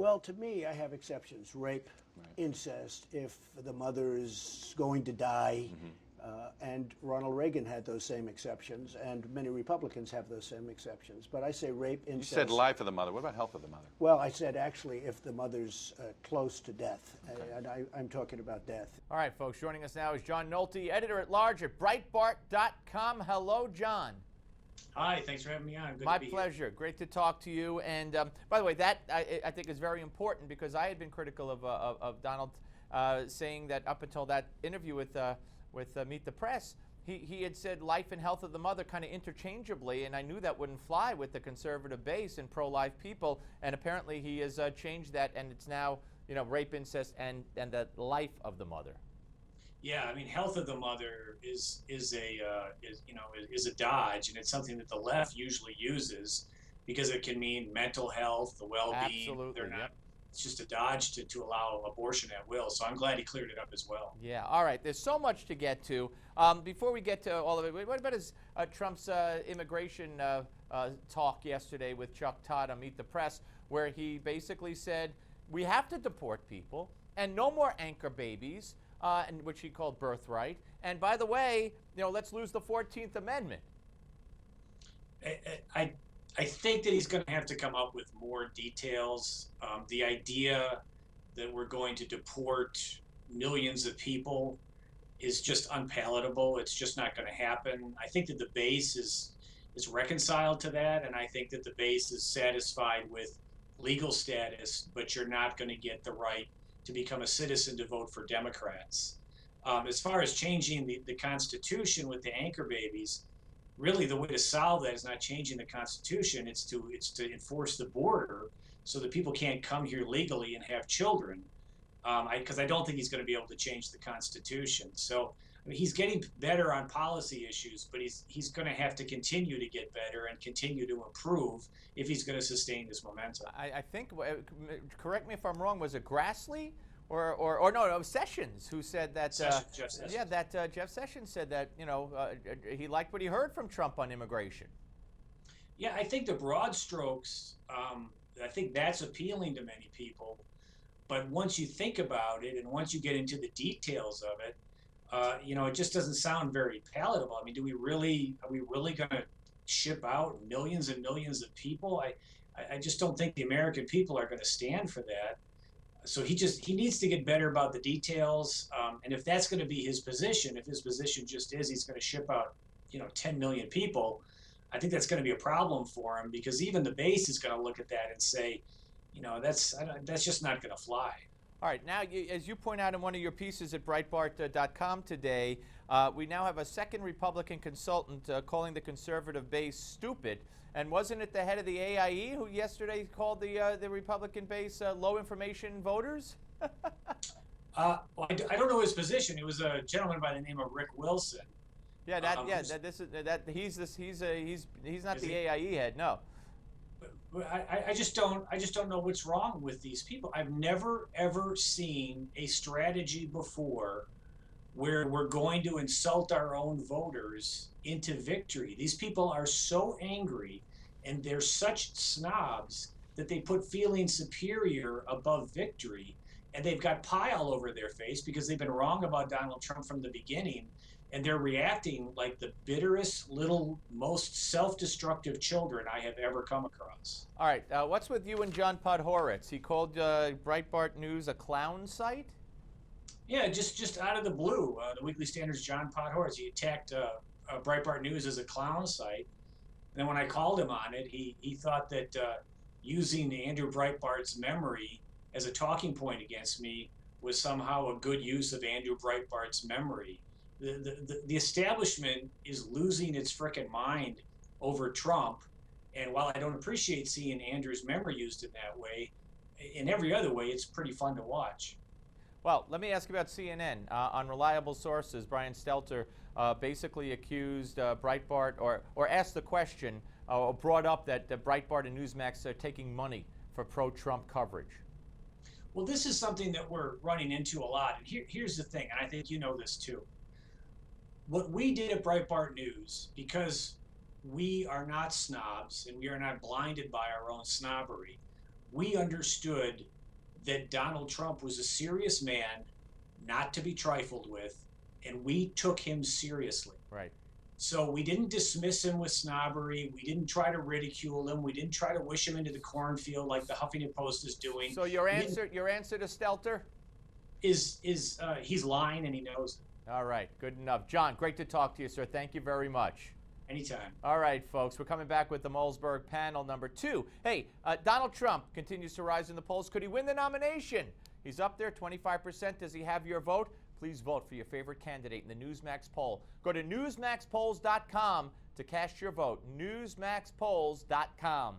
Well, to me, I have exceptions. Rape, Right. incest, if the mother is going to die. And Ronald Reagan had those same exceptions, and many Republicans have those same exceptions. But I say rape, incest. You said life of the mother. What about health of the mother? Well, I said actually if the mother's close to death, Okay. and I'm talking about death. All right, folks, joining us now is John Nolte, editor-at-large at Breitbart.com. Hello, John. Hi, thanks for having me on. Good My to be pleasure. Here. Great to talk to you. And by the way, that I think is very important because I had been critical of Donald saying that up until that interview with Meet the Press, he had said life and health of the mother kind of interchangeably, and I knew that wouldn't fly with the conservative base and pro-life people. And apparently he has changed that, and it's now rape, incest, and the life of the mother. Yeah, I mean, health of the mother is a dodge, and it's something that the left usually uses because it can mean mental health, the well-being. Absolutely, They're not. yep. It's just a dodge to allow abortion at will. So I'm glad he cleared it up as well. Yeah, all right. There's so much to get to. Before we get to all of it, what about Trump's immigration talk yesterday with Chuck Todd on Meet the Press, where he basically said, we have to deport people, and no more anchor babies, and which he called birthright. And by the way, let's lose the 14th Amendment. I think that he's going to have to come up with more details. The idea that we're going to deport millions of people is just unpalatable. It's just not going to happen. I think that the base is reconciled to that, and I think that the base is satisfied with legal status, but you're not going to get the right to become a citizen to vote for Democrats. As far as changing the Constitution with the anchor babies, really the way to solve that is not changing the Constitution. It's to enforce the border so that people can't come here legally and have children. Because I don't think he's going to be able to change the Constitution. So I mean, he's getting better on policy issues, but he's going to have to continue to get better and continue to improve if he's going to sustain this momentum. I think, correct me if I'm wrong, was it Grassley? Or no, Sessions, who said that. Jeff Sessions. Yeah, that Jeff Sessions said that he liked what he heard from Trump on immigration. Yeah, I think the broad strokes, I think that's appealing to many people. But once you think about it, and once you get into the details of it, it just doesn't sound very palatable. I mean, are we really going to ship out millions and millions of people? I just don't think the American people are going to stand for that. So he needs to get better about the details, and if that's going to be his position, if his position just is he's going to ship out, 10 million people, I think that's going to be a problem for him because even the base is going to look at that and say, that's just not going to fly. All right, now, as you point out in one of your pieces at Breitbart.com today, we now have a second Republican consultant calling the conservative base stupid. And wasn't it the head of the AIE who yesterday called the Republican base low information voters? Well, I don't know his position. It was a gentleman by the name of Rick Wilson. Yeah, he's not the AIE head, no. I just don't know what's wrong with these people. I've never ever seen a strategy before where we're going to insult our own voters into victory. These people are so angry and they're such snobs that they put feeling superior above victory, and they've got pie all over their face because they've been wrong about Donald Trump from the beginning, and they're reacting like the bitterest, little, most self-destructive children I have ever come across. All right, what's with you and John Podhoretz? He called Breitbart News a clown site? Yeah, just out of the blue, the Weekly Standard's John Podhoretz, he attacked Breitbart News as a clown site. And then when I called him on it, he thought that using Andrew Breitbart's memory as a talking point against me was somehow a good use of Andrew Breitbart's memory. The establishment is losing its frickin' mind over Trump, and while I don't appreciate seeing Andrew's memory used in that way, in every other way, it's pretty fun to watch. Well, let me ask you about CNN. On reliable sources, Brian Stelter basically accused Breitbart, or asked the question, or brought up that Breitbart and Newsmax are taking money for pro-Trump coverage. Well, this is something that we're running into a lot. And here's the thing, and I think you know this too. What we did at Breitbart News, because we are not snobs and we are not blinded by our own snobbery, we understood that Donald Trump was a serious man, not to be trifled with, and we took him seriously. Right. So we didn't dismiss him with snobbery. We didn't try to ridicule him. We didn't try to wish him into the cornfield like the Huffington Post is doing. So your answer to Stelter is he's lying and he knows it. All right, good enough. John, great to talk to you, sir. Thank you very much. Anytime. All right, folks, we're coming back with the Malzberg panel number 2. Hey, Donald Trump continues to rise in the polls. Could he win the nomination? He's up there, 25%. Does he have your vote? Please vote for your favorite candidate in the Newsmax poll. Go to newsmaxpolls.com to cast your vote. newsmaxpolls.com.